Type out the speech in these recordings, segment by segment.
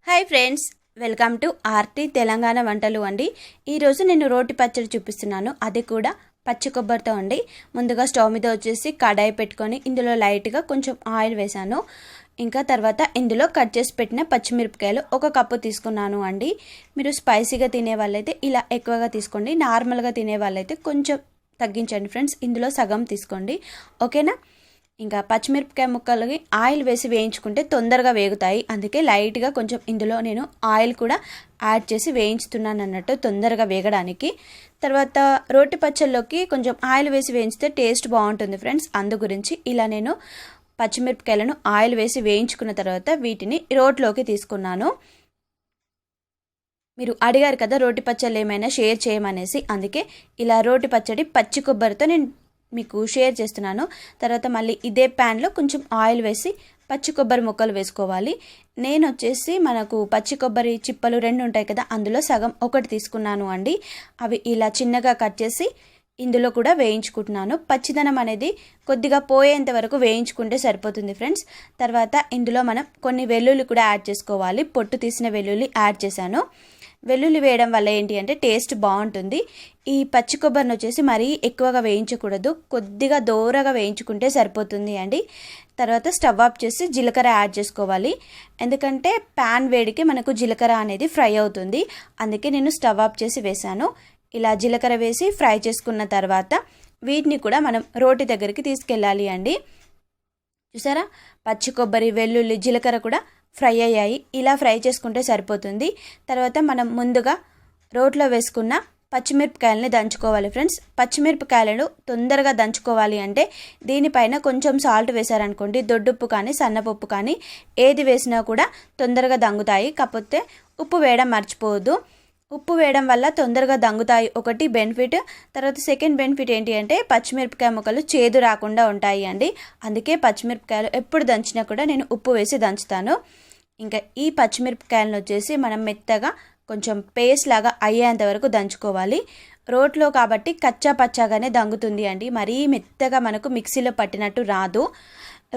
Hi friends, welcome to R T Telangana వంటలు అండి. ఈరోజు నేను రోటి పచ్చడి చూపిస్తున్నాను, అది కూడా పచ్చి కొబ్బరితో అండి. ముందుగా స్టవ్ మీద వచ్చేసి కడాయి పెట్టుకొని ఇందులో లైట్గా కొంచెం ఆయిల్ వేసాను. ఇంకా తర్వాత ఇందులో కట్ చేసి పెట్టిన పచ్చిమిరపకాయలు 1 కప్పు తీసుకున్నాను అండి. మీరు స్పైసీగా తినే వాళ్ళైతే ఇలా ఎక్కువగా తీసుకోండి, నార్మల్గా తినే వాళ్ళైతే కొంచెం తగ్గించండి ఫ్రెండ్స్. ఇందులో సగం తీసుకోండి, ఓకేనా. ఇంకా పచ్చిమిరపకాయ ముక్కలకి ఆయిల్ వేసి వేయించుకుంటే తొందరగా వేగుతాయి, అందుకే లైట్గా కొంచెం ఇందులో నేను ఆయిల్ కూడా యాడ్ చేసి వేయించుతున్నాను అన్నట్టు, తొందరగా వేగడానికి. తర్వాత రోటి పచ్చళ్ళలోకి కొంచెం ఆయిల్ వేసి వేయించితే టేస్ట్ బాగుంటుంది ఫ్రెండ్స్, అందు గురించి ఇలా నేను పచ్చిమిరపకాయలను ఆయిల్ వేసి వేయించుకున్న తర్వాత వీటిని రోట్లోకి తీసుకున్నాను. మీరు అడిగారు కదా రోటి పచ్చళ్ళు ఏమైనా షేర్ చేయమనేసి, అందుకే ఇలా రోటి పచ్చడి పచ్చి కొబ్బరితో నేను మీకు షేర్ చేస్తున్నాను. తర్వాత మళ్ళీ ఇదే ప్యాన్లో కొంచెం ఆయిల్ వేసి పచ్చి కొబ్బరి ముక్కలు వేసుకోవాలి. నేను వచ్చేసి మనకు పచ్చి కొబ్బరి చిప్పలు 2 ఉంటాయి కదా, అందులో సగం 1 తీసుకున్నాను అండి. అవి ఇలా చిన్నగా కట్ చేసి ఇందులో కూడా వేయించుకుంటున్నాను. పచ్చిదనం అనేది కొద్దిగా పోయేంత వరకు వేయించుకుంటే సరిపోతుంది ఫ్రెండ్స్. తర్వాత ఇందులో మనం కొన్ని వెల్లుల్లి కూడా యాడ్ చేసుకోవాలి. పొట్టు తీసిన వెల్లుల్లి యాడ్ చేశాను. వెల్లుల్లి వేయడం వల్ల ఏంటి అంటే టేస్ట్ బాగుంటుంది. ఈ పచ్చి కొబ్బరిని వచ్చేసి మరీ ఎక్కువగా వేయించకూడదు, కొద్దిగా దోరగా వేయించుకుంటే సరిపోతుంది అండి. తర్వాత స్టవ్ ఆఫ్ చేసి జీలకర్ర యాడ్ చేసుకోవాలి, ఎందుకంటే ప్యాన్ వేడికి మనకు జీలకర్ర అనేది ఫ్రై అవుతుంది, అందుకే నేను స్టవ్ ఆఫ్ చేసి వేసాను. ఇలా జీలకర్ర వేసి ఫ్రై చేసుకున్న తర్వాత వీటిని కూడా మనం రోటి దగ్గరికి తీసుకెళ్ళాలి అండి. చూసారా, పచ్చి కొబ్బరి, వెల్లుల్లి, జీలకర్ర కూడా ఫ్రై అయ్యాయి. ఇలా ఫ్రై చేసుకుంటే సరిపోతుంది. తర్వాత మనం ముందుగా రోట్లో వేసుకున్న పచ్చిమిరపకాయలని దంచుకోవాలి ఫ్రెండ్స్. పచ్చిమిరపకాయలను తొందరగా దంచుకోవాలి అంటే దీనిపైన కొంచెం సాల్ట్ వేశారనుకోండి, దొడ్డుప్పు కానీ సన్నపప్పు కానీ ఏది వేసినా కూడా తొందరగా దంగుతాయి. కాకపోతే ఉప్పు వేయడం మర్చిపోవద్దు. ఉప్పు వేయడం వల్ల తొందరగా దంగుతాయి, ఒకటి బెనిఫిట్. తర్వాత సెకండ్ బెనిఫిట్ ఏంటి అంటే పచ్చిమిరపకాయ ముక్కలు చేదు రాకుండా ఉంటాయి అండి. అందుకే పచ్చిమిరపకాయలు ఎప్పుడు దంచినా కూడా నేను ఉప్పు వేసి దంచుతాను. ఇంకా ఈ పచ్చిమిరపకాయలను వచ్చేసి మనం మెత్తగా కొంచెం పేస్ట్ లాగా అయ్యేంత వరకు దంచుకోవాలి. రోట్లో కాబట్టి కచ్చా పచ్చాగానే దంగుతుంది అండి, మరీ మెత్తగా మనకు మిక్సీలో పట్టినట్టు రాదు.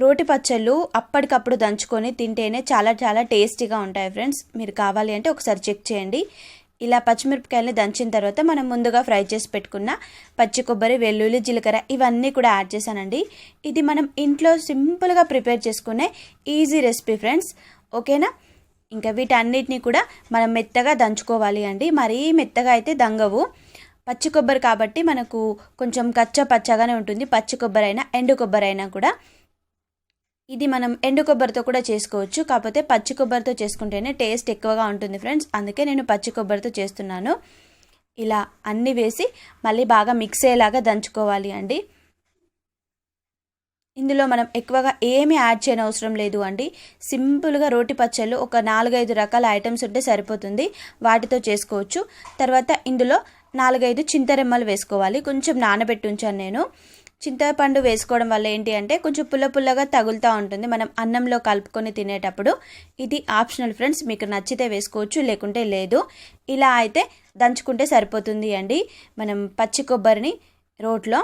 రోటి పచ్చళ్ళు అప్పటికప్పుడు దంచుకొని తింటేనే చాలా చాలా టేస్టీగా ఉంటాయి ఫ్రెండ్స్. మీరు కావాలి అంటే ఒకసారి చెక్ చేయండి. ఇలా పచ్చిమిరపకాయలని దంచిన తర్వాత మనం ముందుగా ఫ్రై చేసి పెట్టుకున్న పచ్చి కొబ్బరి, వెల్లుల్లి, జీలకర్ర ఇవన్నీ కూడా యాడ్ చేశానండి. ఇది మనం ఇంట్లో సింపుల్గా ప్రిపేర్ చేసుకునే ఈజీ రెసిపీ ఫ్రెండ్స్, ఓకేనా. ఇంకా వీటన్నిటిని కూడా మనం మెత్తగా దంచుకోవాలి అండి, మరీ మెత్తగా అయితే దంగవు. పచ్చి కొబ్బరి కాబట్టి మనకు కొంచెం కచ్చా పచ్చగానే ఉంటుంది, పచ్చి కొబ్బరి అయినా ఎండు కొబ్బరి అయినా కూడా. ఇది మనం ఎండు కొబ్బరితో కూడా చేసుకోవచ్చు, కాకపోతే పచ్చి కొబ్బరితో చేసుకుంటేనే టేస్ట్ ఎక్కువగా ఉంటుంది ఫ్రెండ్స్, అందుకే నేను పచ్చి కొబ్బరితో చేస్తున్నాను. ఇలా అన్నీ వేసి మళ్ళీ బాగా మిక్స్ అయ్యేలాగా దంచుకోవాలి అండి. ఇందులో మనం ఎక్కువగా ఏమీ యాడ్ చేయని అవసరం లేదు అండి. సింపుల్గా రోటి పచ్చళ్ళు ఒక 4-5 రకాల ఐటమ్స్ ఉంటే సరిపోతుంది, వాటితో చేసుకోవచ్చు. తర్వాత ఇందులో 4-5 చింతరెమ్మలు వేసుకోవాలి. కొంచెం నానబెట్టి ఉంచాను నేను. చింతపండు వేసుకోవడం వల్ల ఏంటి అంటే కొంచెం పుల్లగా తగులుతూ ఉంటుంది మనం అన్నంలో కలుపుకొని తినేటప్పుడు. ఇది ఆప్షనల్ ఫ్రెండ్స్, మీకు నచ్చితే వేసుకోవచ్చు, లేకుంటే లేదు. ఇలా అయితే దంచుకుంటే సరిపోతుంది అండి. మనం పచ్చి కొబ్బరిని రోట్లో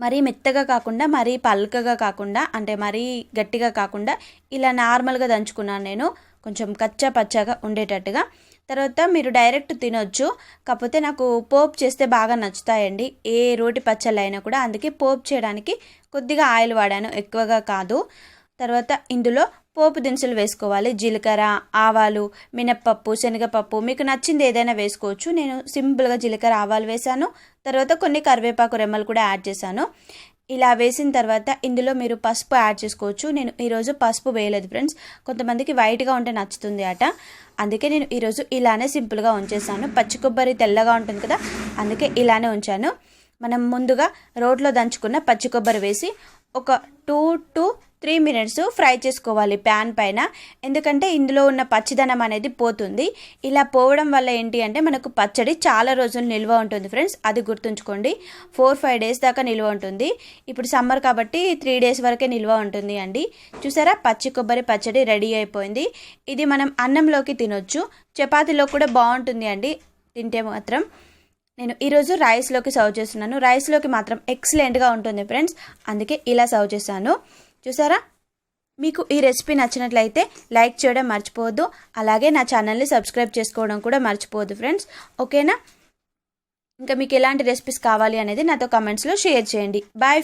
మరీ మెత్తగా కాకుండా, మరీ పల్కగా కాకుండా, అంటే మరీ గట్టిగా కాకుండా ఇలా నార్మల్గా దంచుకున్నాను నేను, కొంచెం కచ్చా పచ్చాగా ఉండేటట్టుగా. తర్వాత మీరు డైరెక్ట్ తినొచ్చు, కాకపోతే నాకు పోపు చేస్తే బాగా నచ్చుతాయండి ఏ రోటి పచ్చళ్ళు అయినా కూడా, అందుకే పోపు చేయడానికి కొద్దిగా ఆయిల్ వాడాను, ఎక్కువగా కాదు. తర్వాత ఇందులో పోపు దినుసులు వేసుకోవాలి. జీలకర్ర, ఆవాలు, మినప్పప్పు, శనగపప్పు, మీకు నచ్చింది ఏదైనా వేసుకోవచ్చు. నేను సింపుల్గా జీలకర్ర, ఆవాలు వేసాను. తర్వాత కొన్ని కరివేపాకు రెమ్మలు కూడా యాడ్ చేశాను. ఇలా వేసిన తర్వాత ఇందులో మీరు పసుపు యాడ్ చేసుకోవచ్చు. నేను ఈరోజు పసుపు వేయలేదు ఫ్రెండ్స్, కొంతమందికి వైట్గా ఉంటే నచ్చుతుంది అట, అందుకే నేను ఈరోజు ఇలానే సింపుల్గా ఉంచేసాను. పచ్చి కొబ్బరి తెల్లగా ఉంటుంది కదా, అందుకే ఇలానే ఉంచాను. మనం ముందుగా రోట్లో దంచుకున్న పచ్చి కొబ్బరి వేసి ఒక 2 to 3 minutes ఫ్రై చేసుకోవాలి ప్యాన్ పైన, ఎందుకంటే ఇందులో ఉన్న పచ్చిదనం అనేది పోతుంది. ఇలా పోవడం వల్ల ఏంటి అంటే మనకు పచ్చడి చాలా రోజులు నిల్వ ఉంటుంది ఫ్రెండ్స్, అది గుర్తుంచుకోండి. 4-5 days దాకా నిల్వ ఉంటుంది. ఇప్పుడు సమ్మర్ కాబట్టి 3 days వరకే నిల్వ ఉంటుంది అండి. చూసారా, పచ్చి కొబ్బరి పచ్చడి రెడీ అయిపోయింది. ఇది మనం అన్నంలోకి తినొచ్చు, చపాతీలో కూడా బాగుంటుంది అండి తింటే మాత్రం. నేను ఈరోజు రైస్లోకి సర్వ్ చేస్తున్నాను. రైస్లోకి మాత్రం ఎక్సలెంట్గా ఉంటుంది ఫ్రెండ్స్, అందుకే ఇలా సర్వ్ చేశాను. చూసారా, మీకు ఈ రెసిపీ నచ్చినట్లయితే లైక్ చేయడం మర్చిపోవద్దు. అలాగే నా ఛానల్ని సబ్స్క్రైబ్ చేసుకోవడం కూడా మర్చిపోవద్దు ఫ్రెండ్స్. ఓకేనా? ఇంకా మీకు ఎలాంటి రెసిపీస్ కావాలి అనేది నాతో కామెంట్స్లో షేర్ చేయండి. బాయ్.